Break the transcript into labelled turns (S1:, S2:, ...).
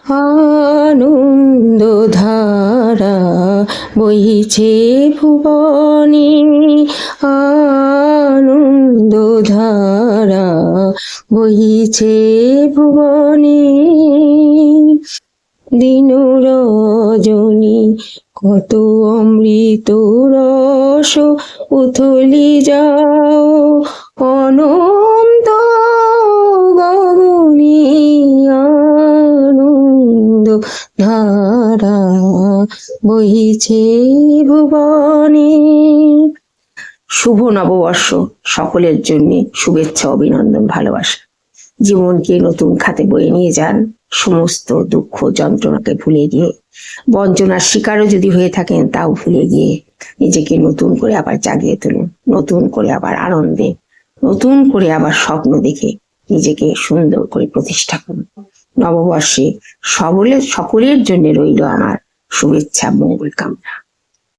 S1: আনন্দ ধারা বইছে ভুবনে, আনন্দ ধারা বইছে ভুবনে। দিন রজনী কত অমৃত রস উথলি যাও, অনন্ত গগনে আনন্দ ধারা বইছে ভুবনে। শুভ নববর্ষ সকলের জন্য শুভেচ্ছা, অভিনন্দন, ভালোবাসা। জীবনকে নতুন খাতে বয়ে নিয়ে যান, সমস্ত দুঃখ যন্ত্রণাকে ভুলে গিয়ে, বঞ্চনার শিকারও যদি হয়ে থাকেন তাও ভুলে গিয়ে নিজেকে নতুন করে আবার জাগিয়ে তুলুন, নতুন করে আবার আনন্দে, নতুন করে আবার স্বপ্ন দেখে নিজেকে সুন্দর করে প্রতিষ্ঠা করুন। নববর্ষে সকলের জন্য রইল আমার শুভেচ্ছা, মঙ্গল কামনা।